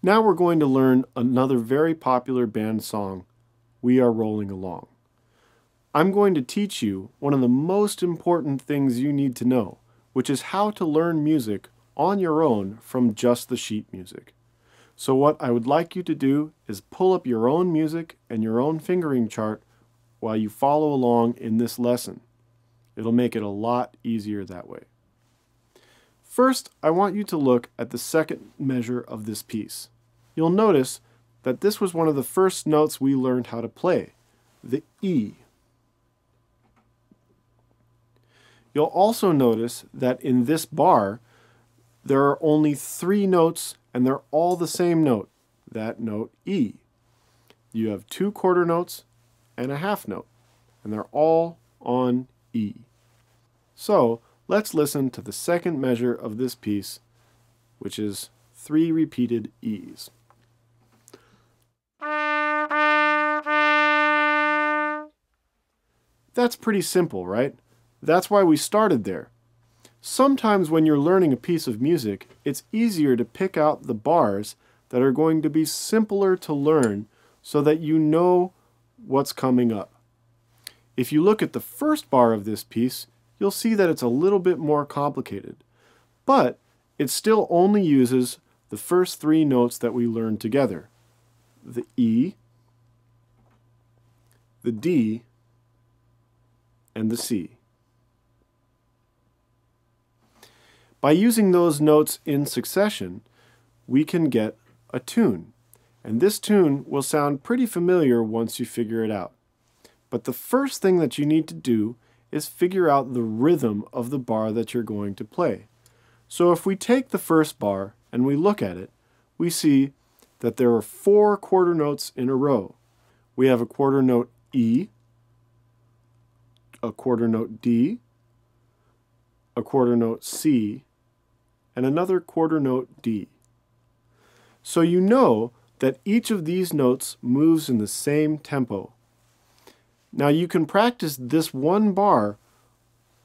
Now we're going to learn another very popular band song, We Are Rolling Along. I'm going to teach you one of the most important things you need to know, which is how to learn music on your own from just the sheet music. So what I would like you to do is pull up your own music and your own fingering chart while you follow along in this lesson. It'll make it a lot easier that way. First, I want you to look at the second measure of this piece. You'll notice that this was one of the first notes we learned how to play, the E. You'll also notice that in this bar, there are only 3 notes and they're all the same note, that note E. You have 2 quarter notes and a half note, and they're all on E. So, let's listen to the second measure of this piece, which is 3 repeated E's. That's pretty simple, right? That's why we started there. Sometimes when you're learning a piece of music, it's easier to pick out the bars that are going to be simpler to learn so that you know what's coming up. If you look at the first bar of this piece, you'll see that it's a little bit more complicated. But it still only uses the first 3 notes that we learned together. The E, the D, and the C. By using those notes in succession, we can get a tune. And this tune will sound pretty familiar once you figure it out. But the first thing that you need to do is figure out the rhythm of the bar that you're going to play. So if we take the first bar and we look at it, we see that there are 4 quarter notes in a row. We have a quarter note E, a quarter note D, a quarter note C, and another quarter note D. So you know that each of these notes moves in the same tempo. Now you can practice this one bar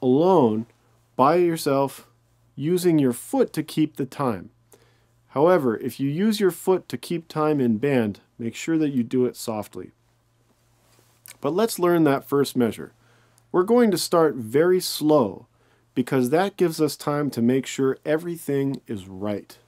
alone by yourself using your foot to keep the time. However, if you use your foot to keep time in band, make sure that you do it softly. But let's learn that first measure. We're going to start very slow because that gives us time to make sure everything is right.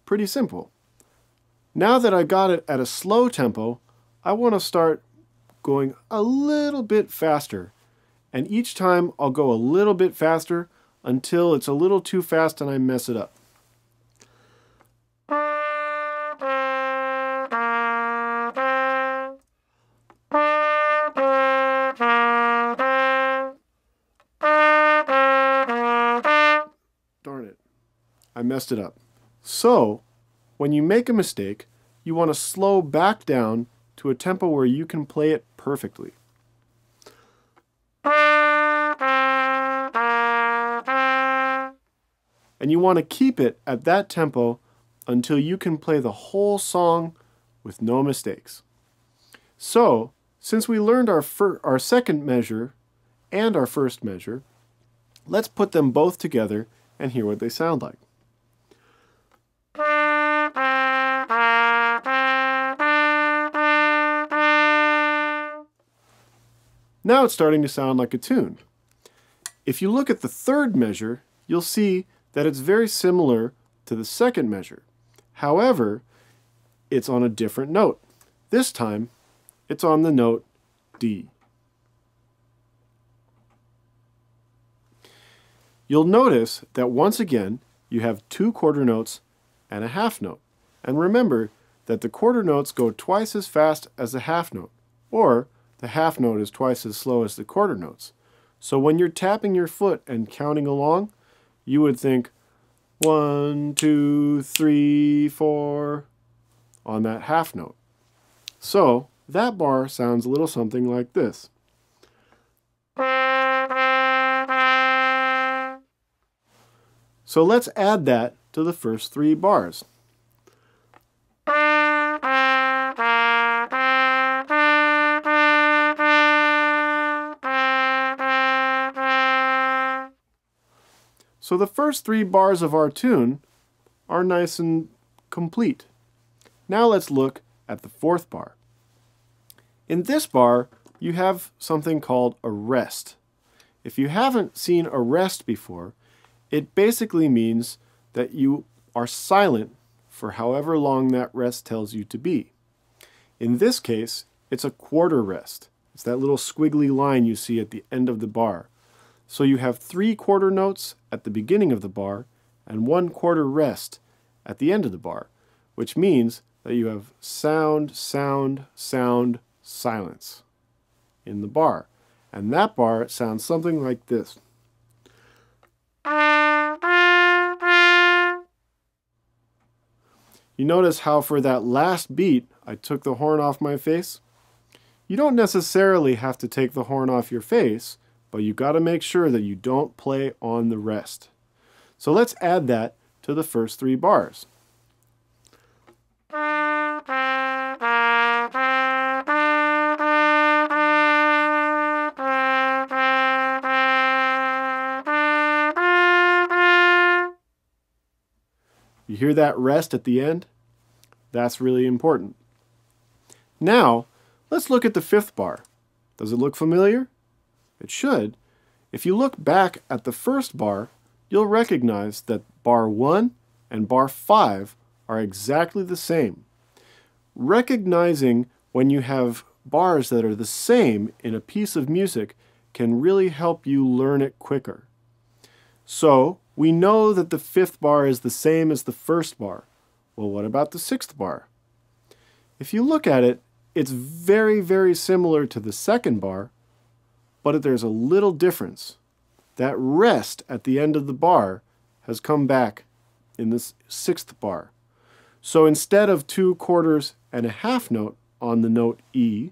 Pretty simple. Now that I got it at a slow tempo, I want to start going a little bit faster. And each time I'll go a little bit faster until it's a little too fast and I mess it up. Darn it, I messed it up. So, when you make a mistake, you want to slow back down to a tempo where you can play it perfectly. And you want to keep it at that tempo until you can play the whole song with no mistakes. So, since we learned our second measure and our first measure, let's put them both together and hear what they sound like. Now it's starting to sound like a tune. If you look at the third measure, you'll see that it's very similar to the second measure. However, it's on a different note. This time, it's on the note D. You'll notice that once again, you have 2 quarter notes and a half note. And remember that the quarter notes go twice as fast as the half note, or the half note is twice as slow as the quarter notes. So when you're tapping your foot and counting along, you would think 1, 2, 3, 4 on that half note. So that bar sounds a little something like this. So let's add that to the first 3 bars. So the first 3 bars of our tune are nice and complete. Now let's look at the 4th bar. In this bar, you have something called a rest. If you haven't seen a rest before, it basically means that you are silent for however long that rest tells you to be. In this case, it's a quarter rest. It's that little squiggly line you see at the end of the bar. So you have 3 quarter notes at the beginning of the bar and 1 quarter rest at the end of the bar, which means that you have sound, sound, sound, silence in the bar. And that bar sounds something like this. You notice how for that last beat, I took the horn off my face? You don't necessarily have to take the horn off your face, but you got to make sure that you don't play on the rest. So let's add that to the first 3 bars. You hear that rest at the end? That's really important. Now, let's look at the 5th bar. Does it look familiar? It should. If you look back at the first bar, you'll recognize that bar 1 and bar 5 are exactly the same. Recognizing when you have bars that are the same in a piece of music can really help you learn it quicker. So, we know that the 5th bar is the same as the first bar. Well, what about the 6th bar? If you look at it, it's very, very similar to the 2nd bar, but there's a little difference. That rest at the end of the bar has come back in the 6th bar. So instead of 2 quarters and a half note on the note E,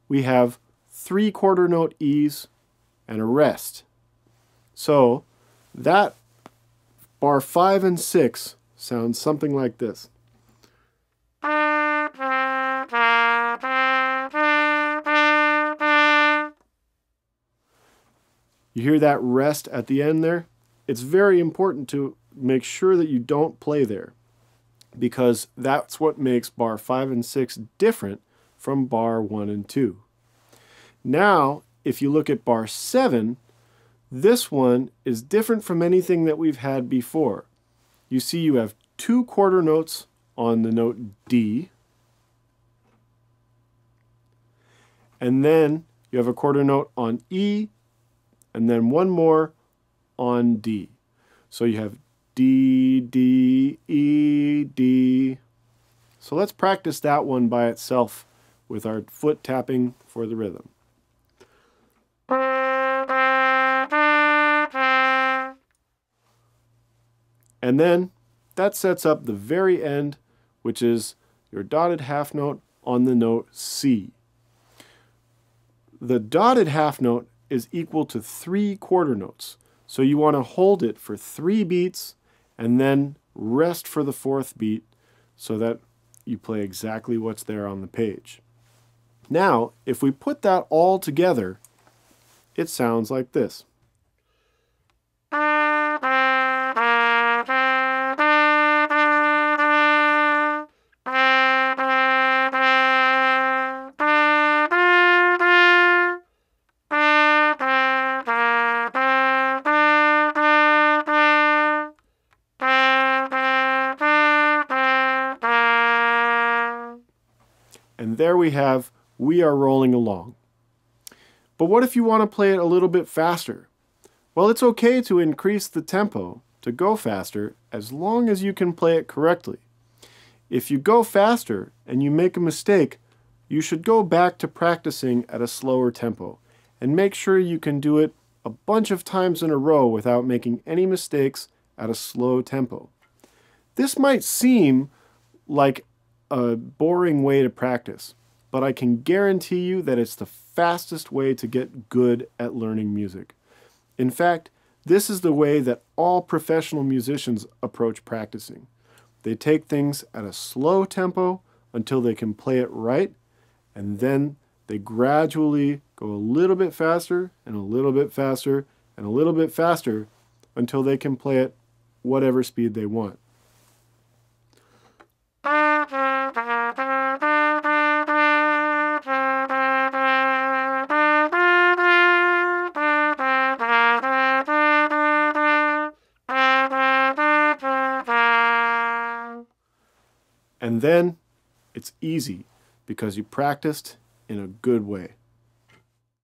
we have 3 quarter note E's and a rest. So that bar 5 and 6 sounds something like this. You hear that rest at the end there? It's very important to make sure that you don't play there, because that's what makes bar 5 and 6 different from bar 1 and 2. Now, if you look at bar 7, this one is different from anything that we've had before. You see you have 2 quarter notes on the note D, and then you have a quarter note on E, and then one more on D. So you have D, D, E, D. So let's practice that one by itself with our foot tapping for the rhythm. And then that sets up the very end, which is your dotted half note on the note C. The dotted half note is equal to 3 quarter notes. So you want to hold it for 3 beats and then rest for the 4th beat so that you play exactly what's there on the page. Now, if we put that all together, it sounds like this. And there we have We Are Rolling Along. But what if you want to play it a little bit faster? Well, it's okay to increase the tempo to go faster as long as you can play it correctly. If you go faster and you make a mistake, you should go back to practicing at a slower tempo and make sure you can do it a bunch of times in a row without making any mistakes at a slow tempo. This might seem like a boring way to practice, but I can guarantee you that it's the fastest way to get good at learning music. In fact, this is the way that all professional musicians approach practicing. They take things at a slow tempo until they can play it right, and then they gradually go a little bit faster and a little bit faster and a little bit faster until they can play at whatever speed they want. And then it's easy because you practiced in a good way.